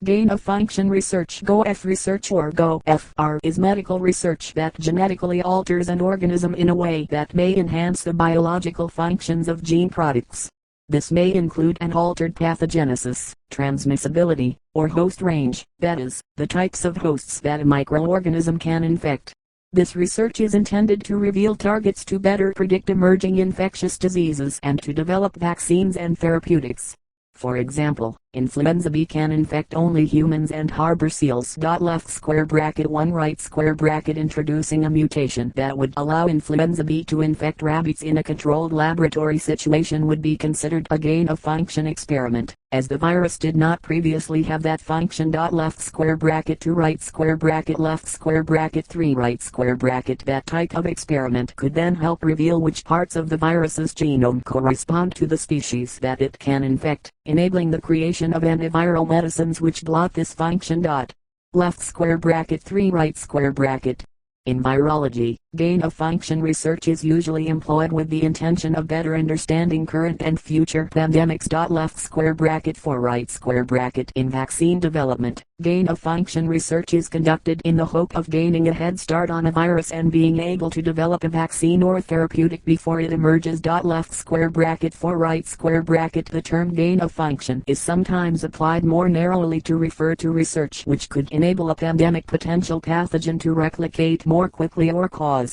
Gain-of-function research. GOF research or GOFR is medical research that genetically alters an organism in a way that may enhance the biological functions of gene products. This may include an altered pathogenesis, transmissibility, or host range, that is, the types of hosts that a microorganism can infect. This research is intended to reveal targets to better predict emerging infectious diseases and to develop vaccines and therapeutics. For example, influenza B can infect only humans and harbor seals. Left square bracket 1 right square bracket introducing a mutation that would allow influenza B to infect rabbits in a controlled laboratory situation would be considered a gain-of-function experiment, as the virus did not previously have that function. Left square bracket 2 right square bracket left square bracket 3 right square bracket. That type of experiment could then help reveal which parts of the virus's genome correspond to the species that it can infect, enabling the creation of antiviral medicines which blot this function. Left square bracket 3 right square bracket. In virology, gain-of-function research is usually employed with the intention of better understanding current and future pandemics. Left square bracket 4 right square bracket. In vaccine development, gain-of-function research is conducted in the hope of gaining a head start on a virus and being able to develop a vaccine or therapeutic before it emerges. Left square bracket 4 right square bracket. The term gain-of-function is sometimes applied more narrowly to refer to research which could enable a pandemic potential pathogen to replicate more quickly or cause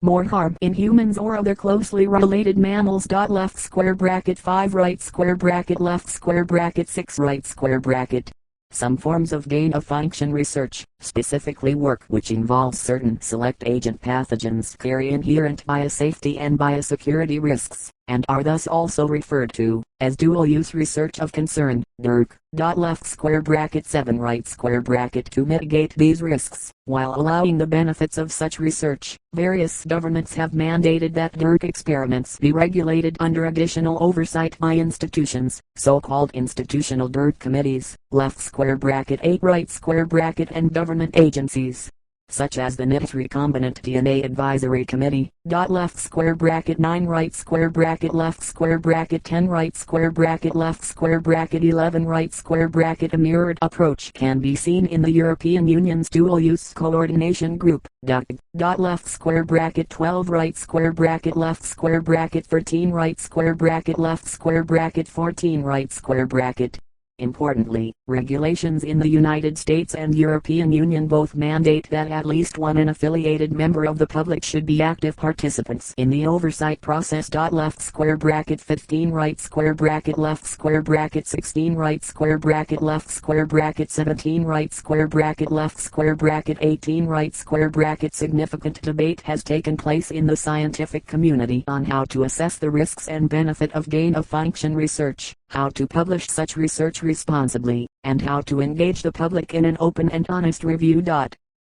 more harm in humans or other closely related mammals. Left square bracket 5 right square bracket left square bracket 6 right square bracket. Some forms of gain-of-function research, specifically work which involves certain select agent pathogens, carry inherent biosafety and biosecurity risks, and are thus also referred to as dual-use research of concern, DURC. Left square bracket 7 right square bracket. To mitigate these risks, while allowing the benefits of such research, various governments have mandated that DURC experiments be regulated under additional oversight by institutions, so-called institutional DURC committees. Left square bracket 8 right square bracket. And government agencies, such as the NIPS Recombinant DNA Advisory Committee. Left square bracket 9 right square bracket left square bracket 10 right square bracket left square bracket 11 right square bracket. A mirrored approach can be seen in the European Union's Dual-Use Coordination Group, DUC. Left square bracket 12 right square bracket left square bracket 13 right square bracket left square bracket 14 right square bracket. Importantly, regulations in the United States and European Union both mandate that at least one unaffiliated member of the public should be active participants in the oversight process. Left square bracket 15 right square bracket left square bracket 16 right square bracket left square bracket 17 right square bracket left square bracket 18 right square bracket. Significant debate has taken place in the scientific community on how to assess the risks and benefit of gain-of-function research, how to publish such research responsibly, and how to engage the public in an open and honest review.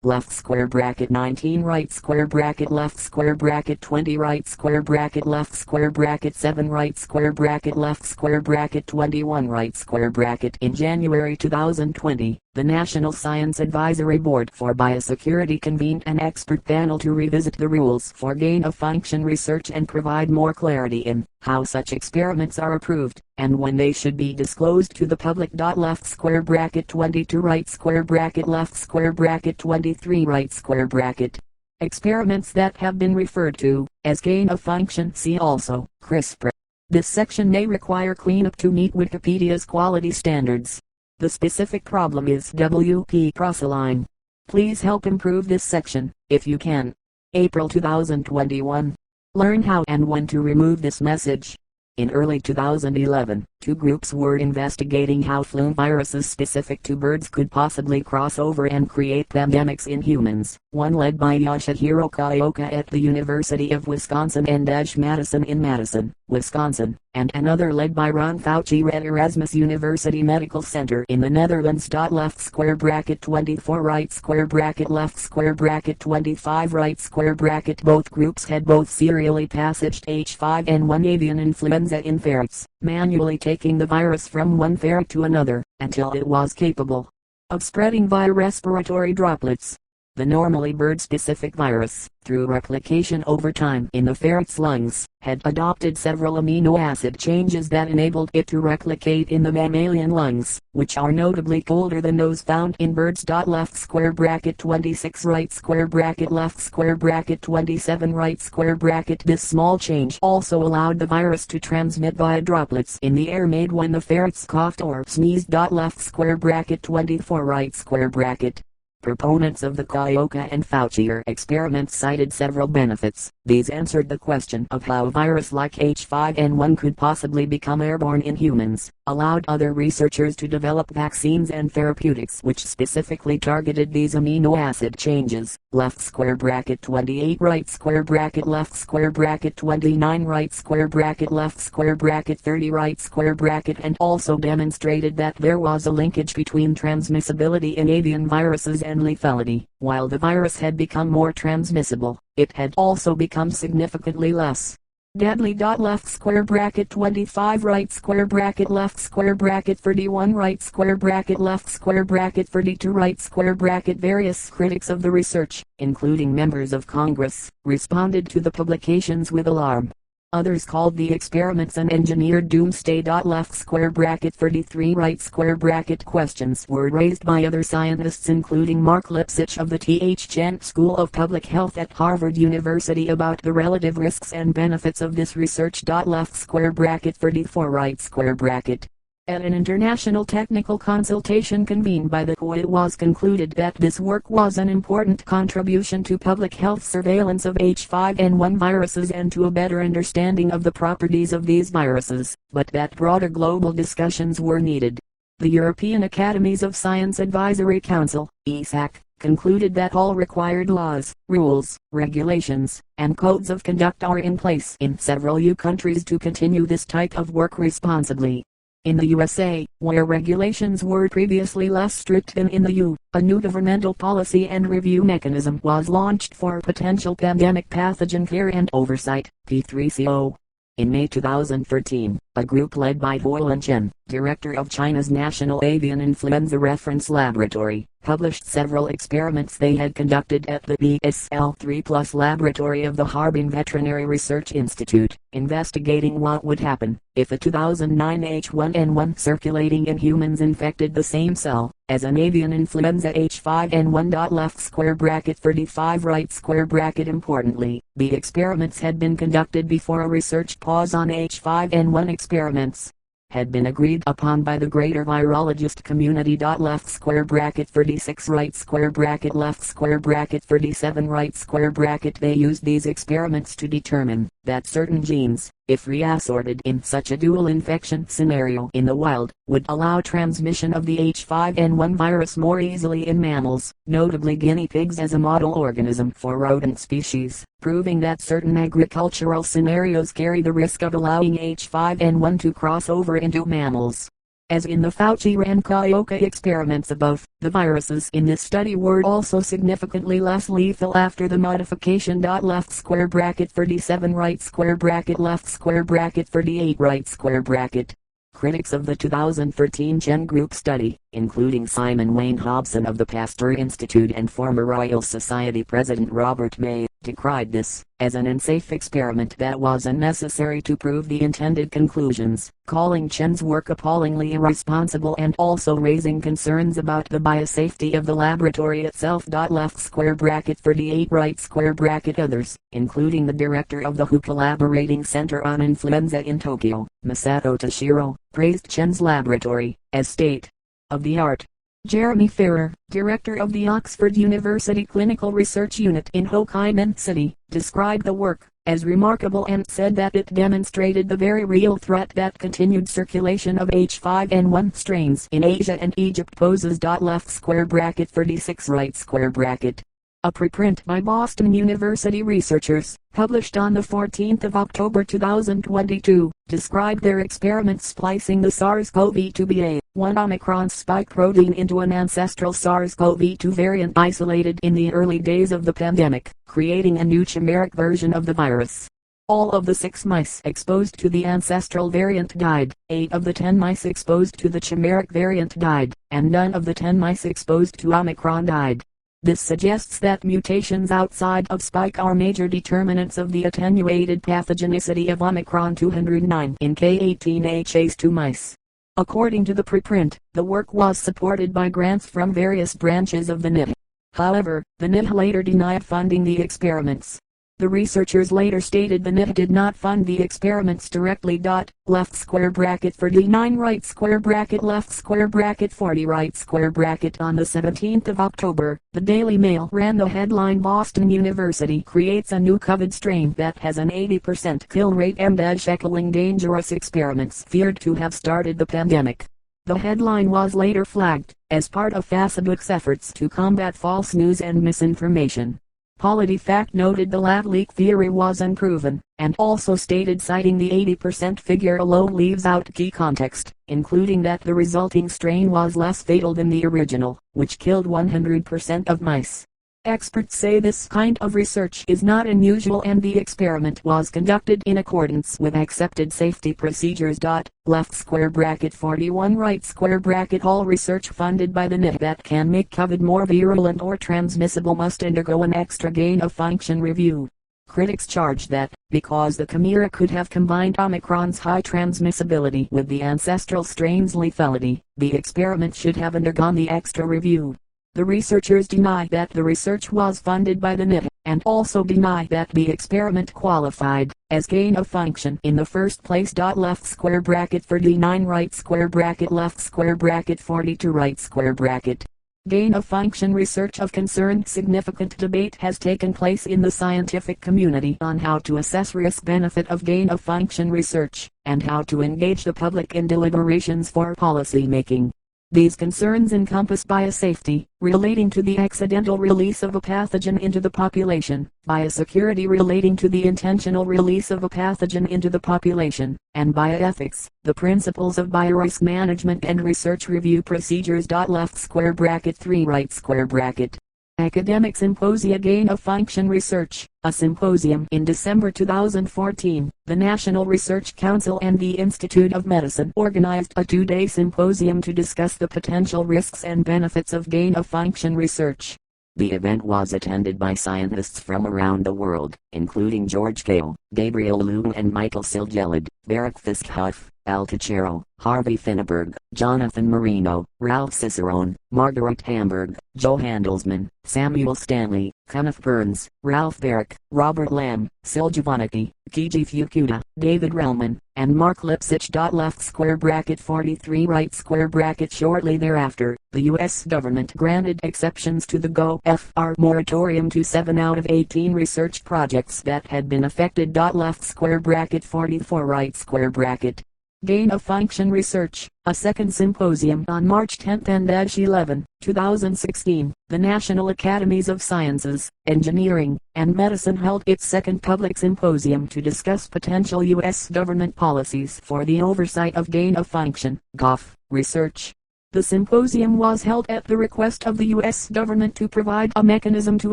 Left square bracket 19 right square bracket left square bracket 20 right square bracket left square bracket 7 right square bracket left square bracket 21 right square bracket. In January 2020, the National Science Advisory Board for Biosecurity convened an expert panel to revisit the rules for gain-of-function research and provide more clarity in how such experiments are approved, and when they should be disclosed to the public. Left square bracket 22 right square bracket left square bracket 23 right square bracket. Experiments that have been referred to as gain-of-function. See also CRISPR. This section may require cleanup to meet Wikipedia's quality standards. The specific problem is WP Prosaline. Please help improve this section, if you can. April 2021. Learn how and when to remove this message. In early 2011, two groups were investigating how flu viruses specific to birds could possibly cross over and create pandemics in humans. One led by Yoshihiro Kaioka at the University of Wisconsin and Ash Madison in Madison, Wisconsin, and another led by Ron Fauci at Erasmus University Medical Center in the Netherlands. Left square bracket 24 right square bracket left square bracket 25 right square bracket. Both groups had both serially passaged H5N1 avian influenza in ferrets, manually taking the virus from one ferret to another, until it was capable of spreading via respiratory droplets. The normally bird-specific virus, through replication over time in the ferret's lungs, had adopted several amino acid changes that enabled it to replicate in the mammalian lungs, which are notably colder than those found in birds. Left square bracket 26 right square bracket left square bracket 27 right square bracket. This small change also allowed the virus to transmit via droplets in the air made when the ferrets coughed or sneezed. Left square bracket 24 right square bracket. Proponents of the Kioka and Fauci experiments cited several benefits. These answered the question of how a virus like H5N1 could possibly become airborne in humans, allowed other researchers to develop vaccines and therapeutics which specifically targeted these amino acid changes. Left square bracket 28 right square bracket left square bracket 29 right square bracket left square bracket 30 right square bracket, and also demonstrated that there was a linkage between transmissibility in avian viruses and lethality. While the virus had become more transmissible, it had also become significantly less deadly. Left square bracket 25 right square bracket left square bracket 31 right square bracket left square bracket 32 right square bracket. Various critics of the research, including members of Congress, responded to the publications with alarm. Others called the experiments an engineered doomsday. Left square bracket 33 right square bracket. Questions were raised by other scientists including Mark Lipsitch of the T.H. Chan School of Public Health at Harvard University about the relative risks and benefits of this research. Left square bracket 34 right square bracket. At an international technical consultation convened by the WHO, it was concluded that this work was an important contribution to public health surveillance of H5N1 viruses and to a better understanding of the properties of these viruses, but that broader global discussions were needed. The European Academies of Science Advisory Council, ESAC, concluded that all required laws, rules, regulations, and codes of conduct are in place in several EU countries to continue this type of work responsibly. In the USA, where regulations were previously less strict than in the EU, a new governmental policy and review mechanism was launched for potential pandemic pathogen care and oversight, P3CO. In May 2013, a group led by Huolan Chen, director of China's National Avian Influenza Reference Laboratory, published several experiments they had conducted at the BSL-3+ laboratory of the Harbin Veterinary Research Institute, investigating what would happen if a 2009 H1N1 circulating in humans infected the same cell as an avian influenza H5N1. Left square bracket 35 right square bracket. Importantly, the experiments had been conducted before a research pause on H5N1 experiments had been agreed upon by the greater virologist community. Left square bracket 36 right square bracket left square bracket 37 right square bracket. They used these experiments to determine that certain genes, if reassorted in such a dual infection scenario in the wild, would allow transmission of the H5N1 virus more easily in mammals, notably guinea pigs as a model organism for rodent species, proving that certain agricultural scenarios carry the risk of allowing H5N1 to cross over into mammals. As in the Fauci and Kioka experiments above, the viruses in this study were also significantly less lethal after the modification. Left square bracket 37 right square bracket left square bracket 38 right square bracket. Critics of the 2013 Chen Group study, including Simon Wayne Hobson of the Pasteur Institute and former Royal Society President Robert May, decried this as an unsafe experiment that was unnecessary to prove the intended conclusions, calling Chen's work appallingly irresponsible and also raising concerns about the biosafety of the laboratory itself. Left square bracket 38 right square bracket. Others, including the director of the WHO Collaborating Center on Influenza in Tokyo, Masato Toshiro, praised Chen's laboratory as state-of-the-art. Jeremy Ferrer, director of the Oxford University Clinical Research Unit in Ho Chi Minh City, described the work as remarkable and said that it demonstrated the very real threat that continued circulation of H5N1 strains in Asia and Egypt poses. Left square bracket 36 right square bracket. A preprint by Boston University researchers, published on the 14th of October 2022, described their experiments splicing the SARS-CoV-2 BA.1 Omicron spike protein into an ancestral SARS-CoV-2 variant isolated in the early days of the pandemic, creating a new chimeric version of the virus. All of the 6 mice exposed to the ancestral variant died, 8 of the 10 mice exposed to the chimeric variant died, and none of the 10 mice exposed to Omicron died. This suggests that mutations outside of spike are major determinants of the attenuated pathogenicity of Omicron 209 in K18HAs2 mice. According to the preprint, the work was supported by grants from various branches of the NIH. However, the NIH later denied funding the experiments. The researchers later stated the NIH did not fund the experiments directly. Left square bracket 39 right square bracket left square bracket 40 right square bracket. On the 17th of October, the Daily Mail ran the headline Boston University creates a new COVID strain that has an 80% kill rate and echoing dangerous experiments feared to have started the pandemic. The headline was later flagged as part of Facebook's efforts to combat false news and misinformation. PolitiFact noted the lab leak theory was unproven, and also stated citing the 80% figure alone leaves out key context, including that the resulting strain was less fatal than the original, which killed 100% of mice. Experts say this kind of research is not unusual and the experiment was conducted in accordance with accepted safety procedures. Left square bracket 41 right square bracket all research funded by the NIH that can make COVID more virulent or transmissible must undergo an extra gain of function review. Critics charge that, because the chimera could have combined Omicron's high transmissibility with the ancestral strain's lethality, the experiment should have undergone the extra review. The researchers deny that the research was funded by the NIH, and also deny that the experiment qualified as gain of function in the first place. Left square bracket 39 right square bracket left square bracket 42 right square bracket. Gain of function research of concern. Significant debate has taken place in the scientific community on how to assess risk-benefit of gain of function research, and how to engage the public in deliberations for policy making. These concerns encompass biosafety, relating to the accidental release of a pathogen into the population, biosecurity relating to the intentional release of a pathogen into the population, and bioethics, the principles of biorisk management and research review procedures. Left square bracket 3 right square bracket. Academic Symposia Gain of Function Research, a symposium in December 2014. The National Research Council and the Institute of Medicine organized a 2-day symposium to discuss the potential risks and benefits of gain of function research. The event was attended by scientists from around the world, including George Kale, Gabriel Lung and Michael Silgelid, Barak Fiskhoff, Al Tachero, Harvey Finneberg, Jonathan Marino, Ralph Cicerone, Margaret Hamburg, Joe Handelsman, Samuel Stanley, Kenneth Burns, Ralph Barrick, Robert Lamb, Sil Giovannici, Kiji Fukuda, David Relman, and Mark Lipsitch. Left square bracket 43 right square bracket. Shortly thereafter, the U.S. government granted exceptions to the GO/FR moratorium to 7 out of 18 research projects that had been affected. Left square bracket 44 right square bracket. Gain of Function Research, a second symposium on March 10 and 11, 2016. The National Academies of Sciences, Engineering, and Medicine held its second public symposium to discuss potential U.S. government policies for the oversight of gain of function (GOF) research. The symposium was held at the request of the U.S. government to provide a mechanism to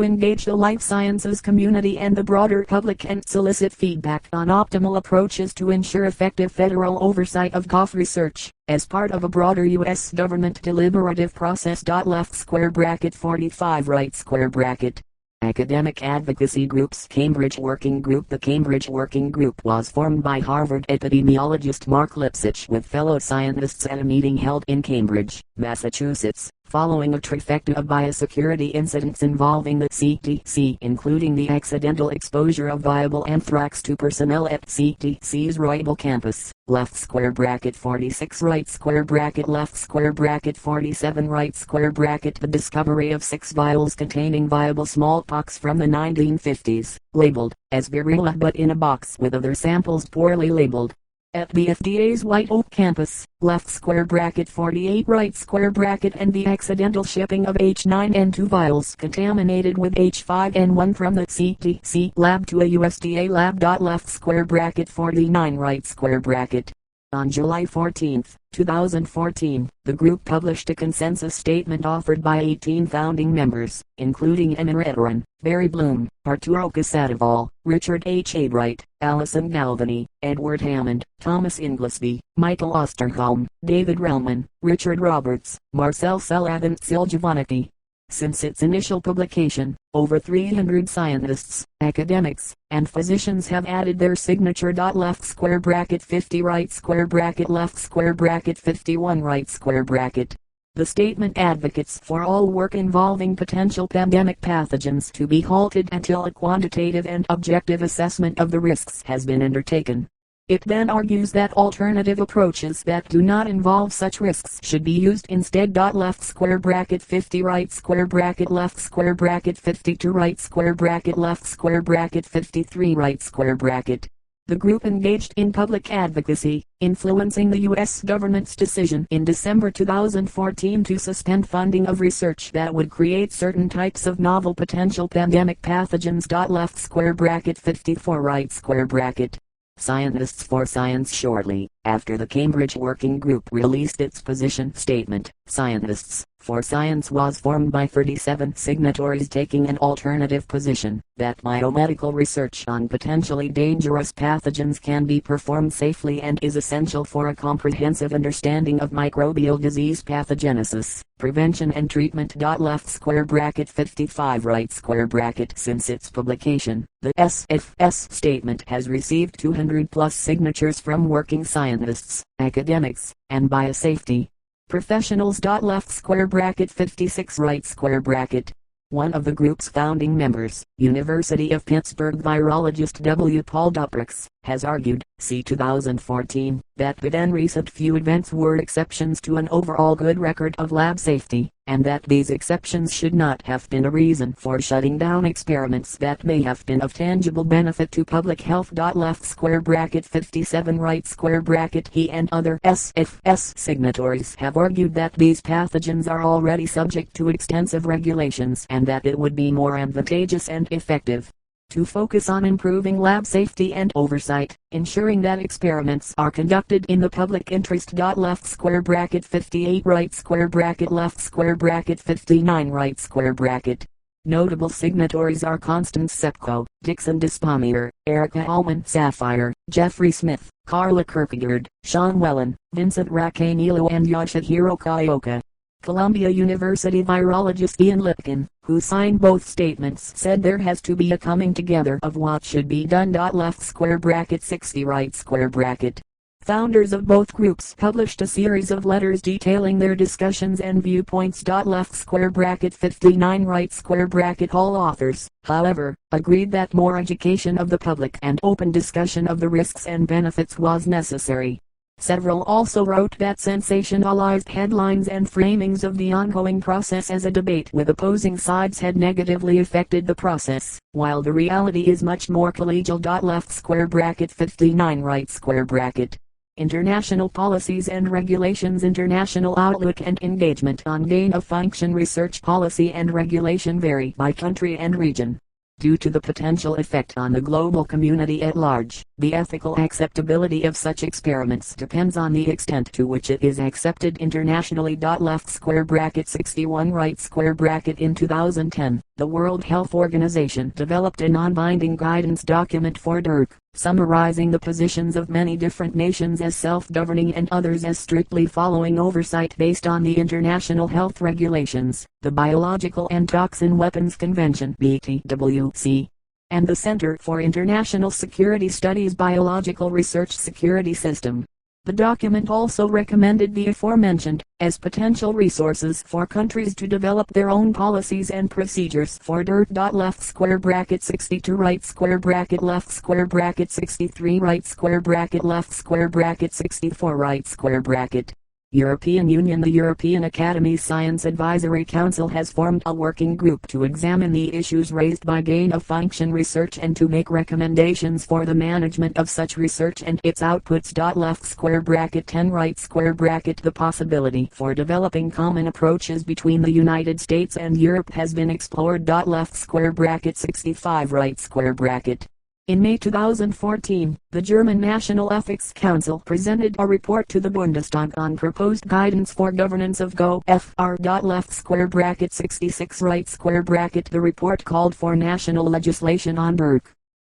engage the life sciences community and the broader public and solicit feedback on optimal approaches to ensure effective federal oversight of GOF research, as part of a broader U.S. government deliberative process. Left square bracket 45 right square bracket. Academic advocacy groups. Cambridge Working Group. The Cambridge Working Group was formed by Harvard epidemiologist Mark Lipsitch with fellow scientists at a meeting held in Cambridge, Massachusetts, following a trifecta of biosecurity incidents involving the CDC, including the accidental exposure of viable anthrax to personnel at CDC's Roybal campus. Left square bracket 46 right square bracket left square bracket 47 right square bracket. The discovery of 6 vials containing viable smallpox from the 1950s, labeled as variola but in a box with other samples poorly labeled, at the FDA's White Oak campus. Left square bracket 48 right square bracket. And the accidental shipping of H9N2 vials contaminated with H5N1 from the CDC lab to a USDA lab. Left square bracket 49 right square bracket. On July 14, 2014, the group published a consensus statement offered by 18 founding members, including Emma Redran, Barry Bloom, Arturo Casadevall, Richard H. Abright, Alison Galvani, Edward Hammond, Thomas Inglesby, Michael Osterholm, David Relman, Richard Roberts, Marcel Sell and Sil Giovannici. Since its initial publication, over 300 scientists, academics, and physicians have added their signature. Left square bracket 50 right square bracket left square bracket 51 right square bracket. The statement advocates for all work involving potential pandemic pathogens to be halted until a quantitative and objective assessment of the risks has been undertaken. It then argues that alternative approaches that do not involve such risks should be used instead. Left square bracket 50 right square bracket left square bracket 52 right square bracket left square bracket 53 right square bracket. The group engaged in public advocacy, influencing the U.S. government's decision in December 2014 to suspend funding of research that would create certain types of novel potential pandemic pathogens. Left square bracket 54 right square bracket. Scientists for Science. Shortly after the Cambridge Working Group released its position statement, Scientists for Science was formed by 37 signatories taking an alternative position that biomedical research on potentially dangerous pathogens can be performed safely and is essential for a comprehensive understanding of microbial disease pathogenesis, prevention and treatment. Left square bracket 55 right square bracket. Since its publication, the SFS statement has received 200 plus signatures from working scientists, academics, and biosafety professionals. Left square bracket 56 right square bracket. One of the group's founding members, University of Pittsburgh virologist W. Paul Duprix, has argued, see 2014, that the then recent few events were exceptions to an overall good record of lab safety, and that these exceptions should not have been a reason for shutting down experiments that may have been of tangible benefit to public health. Left square bracket 57 right square bracket. He and other SFS signatories have argued that these pathogens are already subject to extensive regulations and that it would be more advantageous and effective to focus on improving lab safety and oversight, ensuring that experiments are conducted in the public interest. Left square bracket 58 right square bracket left square bracket 59 right square bracket. Notable signatories are Constance Sepko, Dixon Despommier, Erica Allman Sapphire, Jeffrey Smith, Carla Kierkegaard, Sean Whelan, Vincent Racanilo and Yoshihiro Kaioka. Columbia University virologist Ian Lipkin, who signed both statements, said there has to be a coming together of what should be done. Left square bracket 60 right square bracket. Founders of both groups published a series of letters detailing their discussions and viewpoints. Left square bracket 59 right square bracket. All authors, however, agreed that more education of the public and open discussion of the risks and benefits was necessary. Several also wrote that sensationalized headlines and framings of the ongoing process as a debate with opposing sides had negatively affected the process, while the reality is much more collegial. Left square bracket 59 right square bracket. International policies and regulations. International outlook and engagement on gain-of-function research policy and regulation vary by country and region. Due to the potential effect on the global community at large, the ethical acceptability of such experiments depends on the extent to which it is accepted internationally. Left square bracket 61 right square bracket. In 2010, the World Health Organization developed a non-binding guidance document for DRC, summarizing the positions of many different nations as self-governing and others as strictly following oversight based on the international health regulations, the Biological and Toxin Weapons Convention (BTWC), and the Center for International Security Studies Biological Research Security System. The document also recommended the aforementioned as potential resources for countries to develop their own policies and procedures for DRC. Left square bracket 62 right square bracket left square bracket 63 right square bracket left square bracket 64 right square bracket. European Union. The European Academy's Science Advisory Council has formed a working group to examine the issues raised by gain-of-function research and to make recommendations for the management of such research and its outputs. Left square bracket 10 right square bracket. The possibility for developing common approaches between the United States and Europe has been explored. Left square bracket 65 right square bracket. In May 2014, the German National Ethics Council presented a report to the Bundestag on proposed guidance for governance of GO/FR. Left square bracket 66 right square bracket. The report called for national legislation on DRC.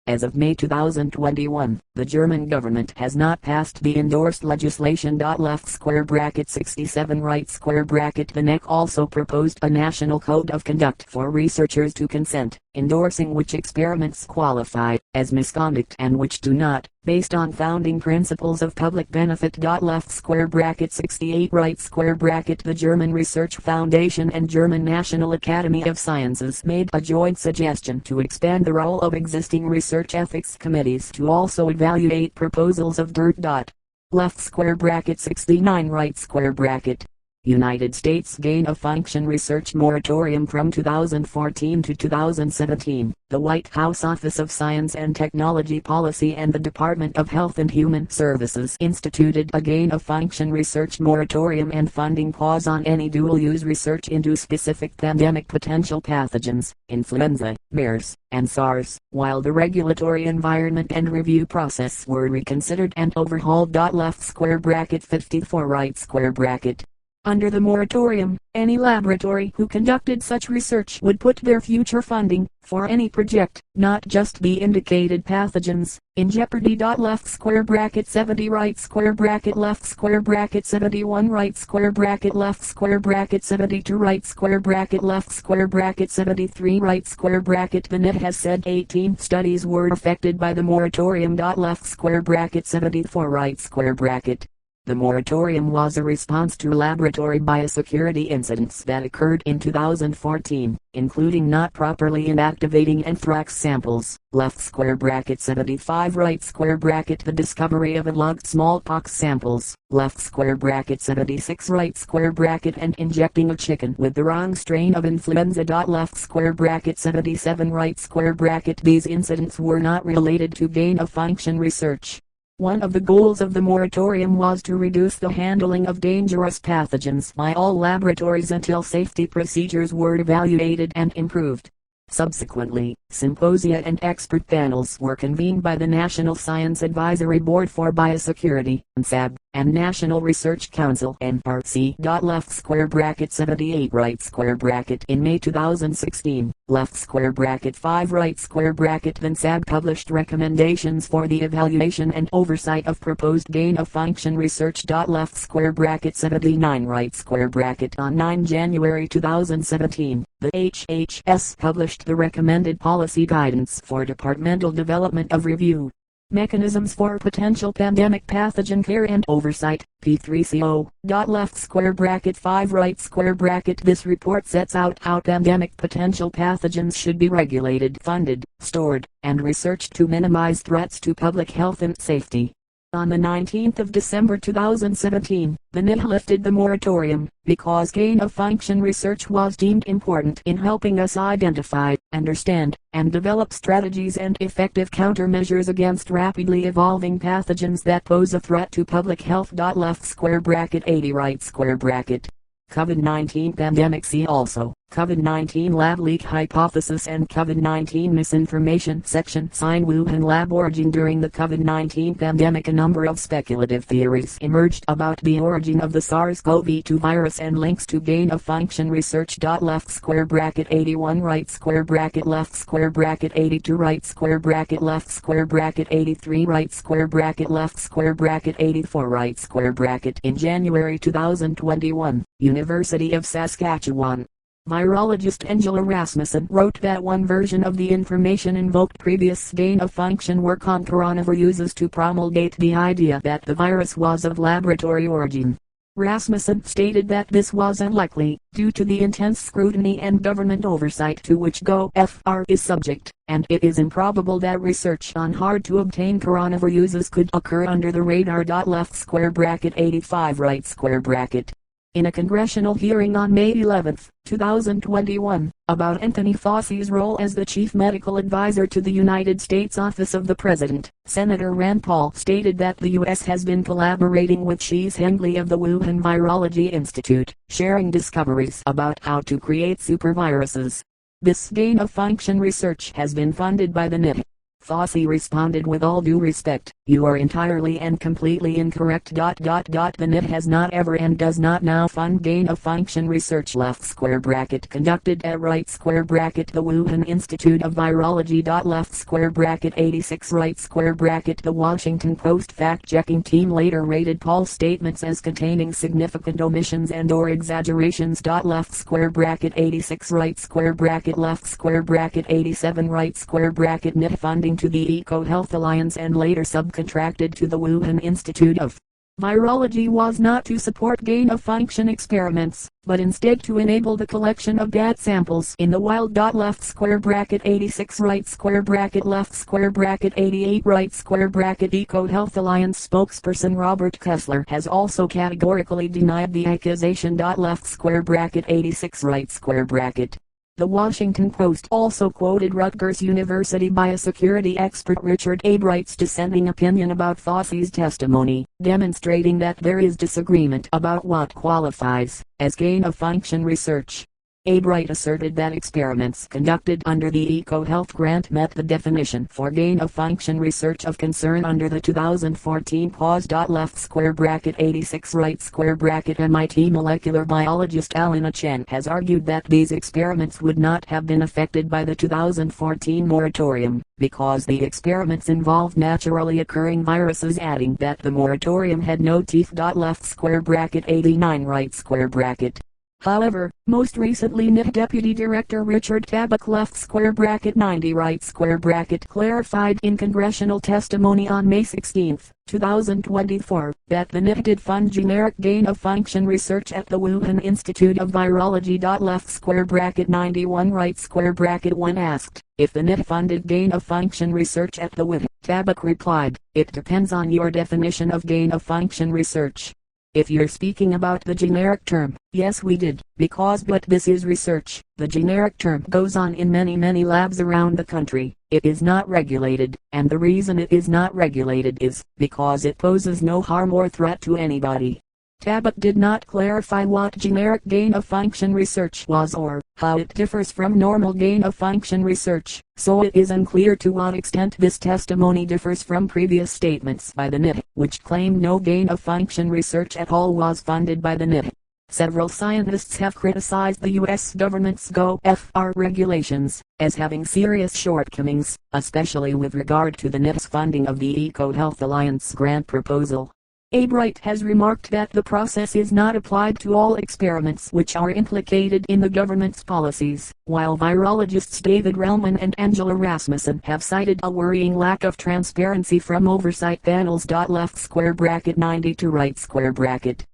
As of May 2021, The German government has not passed the endorsed legislation. Left square bracket 67 right square bracket. The NEC also proposed a national code of conduct for researchers to consent, endorsing which experiments qualify as misconduct and which do not, based on founding principles of public benefit. Left square bracket 68 right square bracket. The German Research Foundation and German National Academy of Sciences made a joint suggestion to expand the role of existing research ethics committees to also evaluate proposals of dirt. Left square bracket 69 right square bracket. United States gain of function research moratorium from 2014 to 2017. The White House Office of Science and Technology Policy and the Department of Health and Human Services instituted a gain of function research moratorium and funding pause on any dual-use research into specific pandemic potential pathogens, influenza, MERS, and SARS, while the regulatory environment and review process were reconsidered and overhauled. Left square bracket 54 right square bracket. Under the moratorium, any laboratory who conducted such research would put their future funding, for any project, not just the indicated pathogens, in jeopardy. Left square bracket 70 right square bracket. Left square bracket 71 right square bracket. Left square bracket 72 right square bracket. Left square bracket 73 right square bracket. The NET has said 18 studies were affected by the moratorium. Left square bracket 74 right square bracket. The moratorium was a response to laboratory biosecurity incidents that occurred in 2014, including not properly inactivating anthrax samples. Left square bracket 75 right square bracket. The discovery of unlocked smallpox samples. Left square bracket 76 right square bracket. And injecting a chicken with the wrong strain of influenza. Left square bracket 77 right square bracket. These incidents were not related to gain of function research. One of the goals of the moratorium was to reduce the handling of dangerous pathogens by all laboratories until safety procedures were evaluated and improved. Subsequently, symposia and expert panels were convened by the National Science Advisory Board for Biosecurity, NSAB, and National Research Council, NRC. Left square bracket 78 right square bracket. In May 2016, left square bracket 5 right square bracket. NSAB published recommendations for the evaluation and oversight of proposed gain of function research. Left square bracket 79 right square bracket. On 9 January 2017, the HHS published the recommended policy guidance for departmental development of review mechanisms for potential pandemic pathogen care and oversight, P3CO. Left square bracket 5 right square bracket. This report sets out how pandemic potential pathogens should be regulated, funded, stored, and researched to minimize threats to public health and safety. On the 19th of December 2017, the NIH lifted the moratorium, because gain of function research was deemed important in helping us identify, understand, and develop strategies and effective countermeasures against rapidly evolving pathogens that pose a threat to public health. Left square bracket 80 right square bracket. COVID-19 pandemic. See also, COVID-19 lab leak hypothesis and COVID-19 misinformation section. Sign Wuhan lab origin. During the COVID-19 pandemic, a number of speculative theories emerged about the origin of the SARS-CoV-2 virus and links to gain of function research. Left square bracket 81 right square bracket. Left square bracket 82 right square bracket. Left square bracket 83 right square bracket. Left square bracket 84 right square bracket. In January 2021, University of Saskatchewan virologist Angela Rasmussen wrote that one version of the information invoked previous gain of function work on coronaviruses to promulgate the idea that the virus was of laboratory origin. Rasmussen stated that this was unlikely, due to the intense scrutiny and government oversight to which GOFR is subject, and it is improbable that research on hard-to-obtain coronaviruses could occur under the radar. Left square bracket 85 right square bracket. In a congressional hearing on May 11, 2021, about Anthony Fauci's role as the chief medical advisor to the United States Office of the President, Senator Rand Paul stated that the U.S. has been collaborating with Shiz Hengley of the Wuhan Virology Institute, sharing discoveries about how to create superviruses. This gain of function research has been funded by the NIH. Fossey responded with all due respect, "You are entirely and completely incorrect. The NIT has not ever and does not now fund gain-of-function research left square bracket conducted at right square bracket the Wuhan Institute of Virology. Left square bracket 86 right square bracket." The Washington Post fact-checking team later rated Paul's statements as containing significant omissions and or exaggerations. Left square bracket 86 right square bracket left square bracket 87 right square bracket NIT funding to the EcoHealth Alliance and later subcontracted to the Wuhan Institute of Virology was not to support gain-of-function experiments, but instead to enable the collection of bat samples in the wild. Left square bracket 86 right square bracket left square bracket 88 right square bracket EcoHealth Alliance spokesperson Robert Kessler has also categorically denied the accusation. Left square bracket 86 right square bracket. The Washington Post also quoted Rutgers University biosecurity expert Richard Abright's dissenting opinion about Fossey's testimony, demonstrating that there is disagreement about what qualifies as gain-of-function research. Abright asserted that experiments conducted under the EcoHealth grant met the definition for gain-of-function research of concern under the 2014 pause. Left square bracket 86 right square bracket MIT molecular biologist Alina Chen has argued that these experiments would not have been affected by the 2014 moratorium, because the experiments involved naturally occurring viruses, adding that the moratorium had no teeth. Left square bracket 89 right square bracket. However, most recently NIT Deputy Director Richard Tabak left square bracket 90 right square bracket clarified in congressional testimony on May 16, 2024, that the NIT did fund generic gain-of-function research at the Wuhan Institute of Virology. Left square bracket 91 right square bracket. When asked if the NIT funded gain-of-function research at the Wuhan, Tabak replied, "It depends on your definition of gain-of-function research. If you're speaking about the generic term, yes we did, but this is research. The generic term goes on in many labs around the country. It is not regulated, and the reason it is not regulated is because it poses no harm or threat to anybody." Tabak did not clarify what generic gain-of-function research was or how it differs from normal gain-of-function research, so it is unclear to what extent this testimony differs from previous statements by the NIT, which claimed no gain-of-function research at all was funded by the NIT. Several scientists have criticized the U.S. government's GO/FR regulations as having serious shortcomings, especially with regard to the NIT's funding of the EcoHealth Alliance grant proposal. Abright has remarked that the process is not applied to all experiments which are implicated in the government's policies, while virologists David Relman and Angela Rasmussen have cited a worrying lack of transparency from oversight panels. Left square bracket 90 to right square bracket.